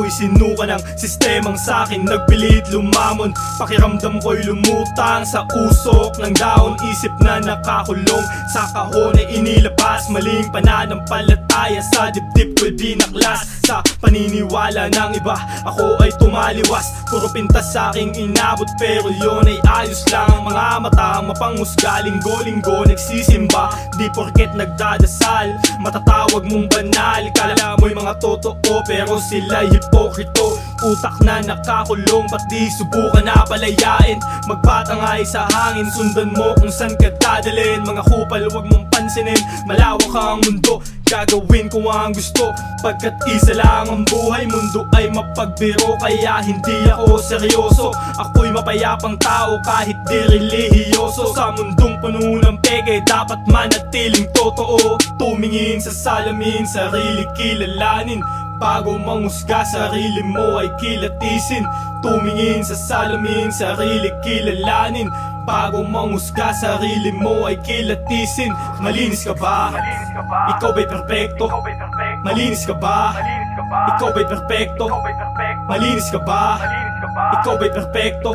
Ako'y sinuka ng sistemang sa'kin nagpilit lumamon. Pakiramdam ko'y lumutang sa usok ng dahon. Isip na nakakulong sa kahon ay inilabas. Maling pananampalataya sa dibdib ko'y binaklas. Sa paniniwala ng iba ako ay tumaliwas. Puro pintas sa'king inabot pero yun ay ayos lang. Mga matang mapanghusga, linggo-linggo nagsisimba. Di porket nagdadasal matatawag mong banal. Kala mo'y mga totoo pero sila'y hipokrito. Utak na nakakulong, ba't di subukan na palayain? Magpatangay sa hangin, sundan mo kung saan ka dadalhin. Mga kupal wag mong pansinin, malawak ang mundo. Gagawin ko ang gusto, pagkat isa lang ang buhay. Mundo ay mapagbiro, kaya hindi ako seryoso. Ako'y mapayapang tao kahit di relihiyoso. Sa mundong puno ng peke, dapat manatiling totoo. Tumingin sa salamin, sarili kilalanin. Bago manghusga, sarili mo ay kilatisin. Tumingin sa salamin, sarili kilalanin. Bago manghusga, sarili mo ay kilatisin. Malinis ka ba? Ikaw ba'y perpekto? Malinis ka ba? Ikaw ba'y perpekto? Malinis ka ba? Ikaw ba'y perpekto?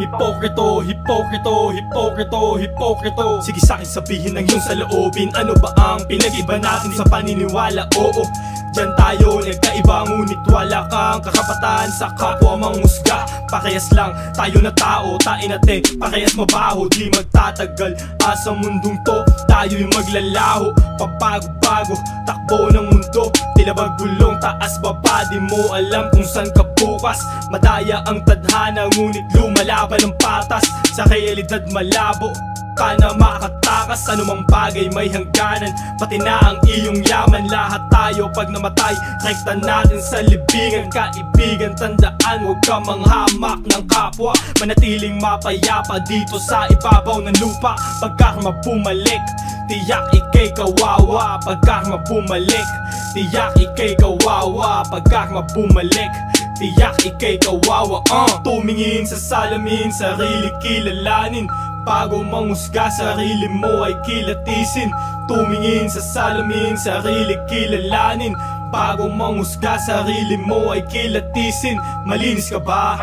Hipokrito, hipokrito, hipokrito, hipokrito. Sige sa'kin sabihin ng iyong saloobin. Ano ba ang pinag-iba natin sa paniniwala? Oo, diyan tayo nagkaiba, ngunit wala kang kakapatan sa kapwa manghusga. Parehas lang tayo na tao, tain natin parehas mabaho. Di magtatagal sa mundong to, tayo'y maglalaho. Pabago-bago, takbo ng mundo, tila bagulong taas baba. Di mo alam kung saan ka bukas. Madaya ang tadhana, ngunit lumalaban ang patas. Sa realidad malabo ka na makatakas. Anumang bagay may hangganan, pati na ang iyong yaman. Lahat tayo pag namatay, rekta natin sa libingan. Kaibigan, tandaan, huwag ka manghamak ng kapwa. Manatiling mapayapa dito sa ibabaw ng lupa. Pagkarma bumalik, tiyak ikay kawawa. Pagkarma bumalik, tiyak ikay kawawa. Pagkarma bumalik, tiyak ikay kawawa. Tumingin sa salamin, sarili kilalanin. Bago manghusga, sarili mo ay kilatisin. Tumingin sa salamin, sarili kilalanin. Bago manghusga, sarili mo ay kilatisin. Malinis ka ba?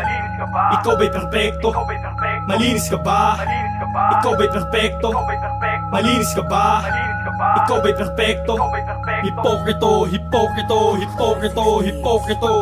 Ikaw ba'y perpekto? Malinis ka ba? Ikaw ba'y perpekto? Malinis ka ba? Ikaw ba'y perpekto? Hipokrito, hipokrito, hipokrito, hipokrito.